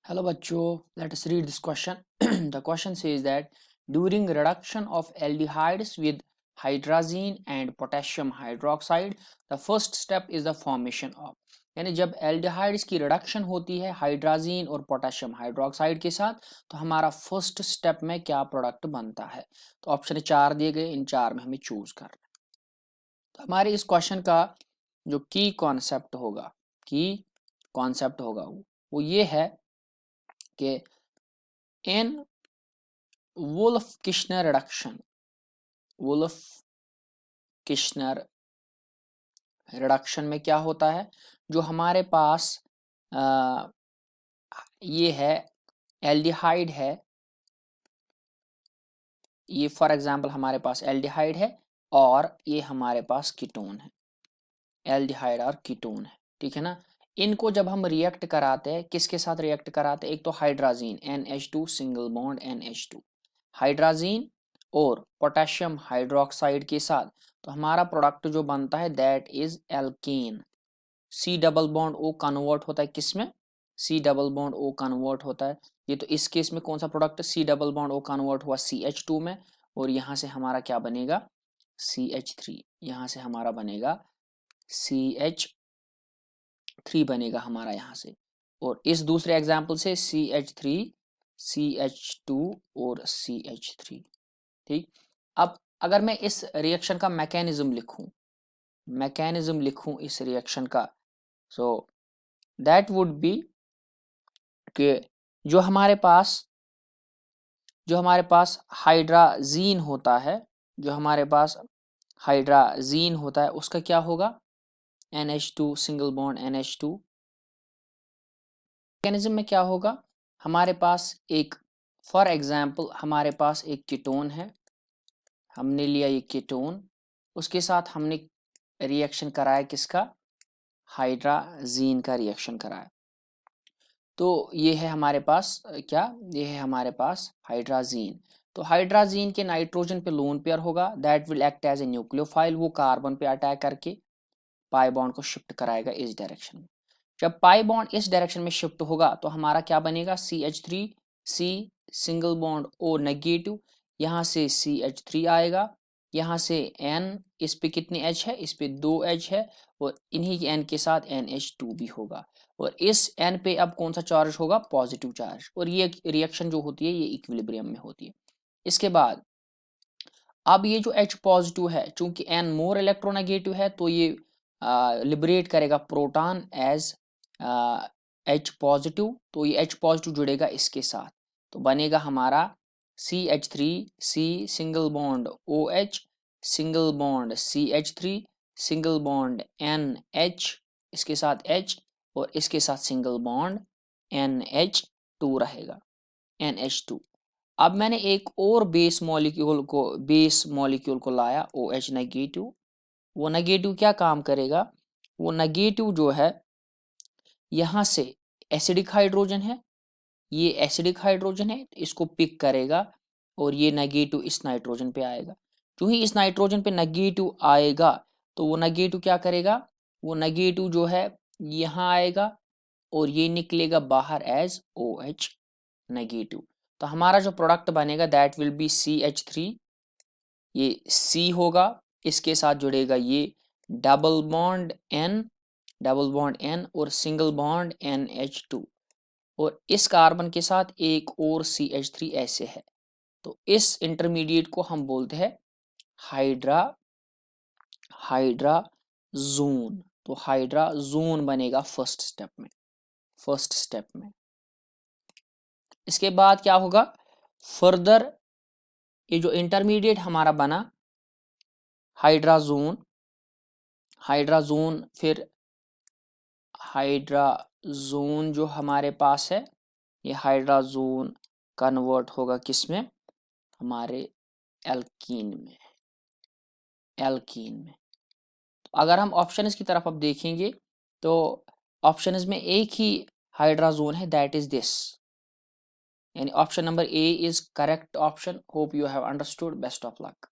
Hello bachcho, let us read this question. The question says that during reduction of aldehydes with hydrazine and potassium hydroxide, the first step is the formation of, यानी जब aldehydes की reduction होती है hydrazine और potassium hydroxide के साथ तो हमारा फर्स्ट स्टेप में क्या प्रोडक्ट बनता है। तो ऑप्शन 4 दिए गए, इन 4 में हमें चूज करना है। तो हमारे इस क्वेश्चन का जो की कॉन्सेप्ट होगा वो ये है कि इन वुल्फ-किश्नर रिडक्शन में क्या होता है, जो हमारे पास ये है एल्डिहाइड है, ये फॉर एग्जांपल हमारे पास एल्डिहाइड है और ये हमारे पास कीटोन है, एल्डिहाइड और कीटोन है, ठीक है ना। इनको जब हम रिएक्ट कराते हैं, किसके साथ रिएक्ट कराते हैं, एक तो hydrazine NH2 single bond NH2, hydrazine और पोटेशियम हाइड्रोक्साइड के साथ, तो हमारा प्रोडक्ट जो बनता है that is alkane. C double bond O convert होता है किसमें, C double bond O convert होता है, ये तो इस केस में कौन सा product, C double bond O convert हुआ CH2 में, और यहाँ से हमारा क्या बनेगा CH3, यहाँ से हमारा बनेगा CH3 बनेगा हमारा यहाँ से, और इस दूसरे एग्जाम्पल से CH3 CH2 और CH3, ठीक। अब अगर मैं इस रिएक्शन का मैकेनिज्म लिखूं इस रिएक्शन का, सो दैट वुड बी कि जो हमारे पास हाइड्राजीन होता है, उसका क्या होगा NH2 single bond NH2। Mechanism में क्या होगा, हमारे पास एक फॉर एग्जांपल हमारे पास एक कीटोन है, हमने लिया ये कीटोन, उसके साथ हमने रिएक्शन कराया किसका, हाइड्राजीन का रिएक्शन कराया, तो ये है हमारे पास ये है हमारे पास हाइड्राजीन। तो हाइड्राजीन के नाइट्रोजन पे लोन पेयर होगा, that will act as a nucleophile, वो कार्बन पे अटैक करके पाई बॉन्ड को शिफ्ट कराएगा इस डायरेक्शन में। जब पाई बॉन्ड इस डायरेक्शन में शिफ्ट होगा तो हमारा क्या बनेगा CH3 C single bond O negative, यहाँ से CH3 आएगा, यहाँ से N, इस पे कितने H है, इस पे 2 H है, और इन्हीं के N के साथ NH2 भी होगा, और इस N पे अब कौन सा चार्ज होगा, पॉजिटिव चार्ज, और ये रिएक्शन जो होती है ये इक्विलिब्रियम में होती है। इसके बाद अब ये जो H पॉजिटिव है, चूंकि N मोर इलेक्ट्रोनेगेटिव है, तो ये लिबरेट करेगा प्रोटॉन एज H पॉजिटिव, तो ये H पॉजिटिव जुड़ेगा इसके साथ, तो बनेगा हमारा CH3 C single bond OH single bond CH3 single bond NH, इसके साथ H, और इसके साथ सिंगल बॉन्ड NH2 रहेगा, NH2। अब मैंने एक और बेस मॉलिक्यूल को लाया OH नेगेटिव, वो नेगेटिव क्या काम करेगा, वो नेगेटिव जो है यहाँ से एसिडिक हाइड्रोजन है, ये एसिडिक हाइड्रोजन है, इसको पिक करेगा और ये नेगेटिव इस नाइट्रोजन पे आएगा। जो ही इस नाइट्रोजन पे नेगेटिव आएगा तो वो नेगेटिव क्या करेगा, वो नेगेटिव जो है यहाँ आएगा और ये निकलेगा बाहर एज OH नेगेटिव। तो हमारा जो प्रोडक्ट बनेगा दैट विल बी CH3, ये C होगा, इसके साथ जुड़ेगा ये डबल बॉन्ड N और सिंगल बॉन्ड NH2, और इस कार्बन के साथ एक और CH3 ऐसे है, तो इस इंटरमीडिएट को हम बोलते हैं हाइड्राजोन। तो हाइड्राजोन बनेगा फर्स्ट स्टेप में। इसके बाद क्या होगा, फर्दर ये जो इंटरमीडिएट हमारा बना हाइड्राजोन, फिर हाइड्राजोन जो हमारे पास है, ये हाइड्राजोन कन्वर्ट होगा किसमें, हमारे एल्कीन में। तो अगर हम ऑप्शंस की तरफ अब देखेंगे तो ऑप्शंस में एक ही हाइड्राजोन है, दैट इज दिस, यानी option number A is correct option. Hope you have understood, best of luck.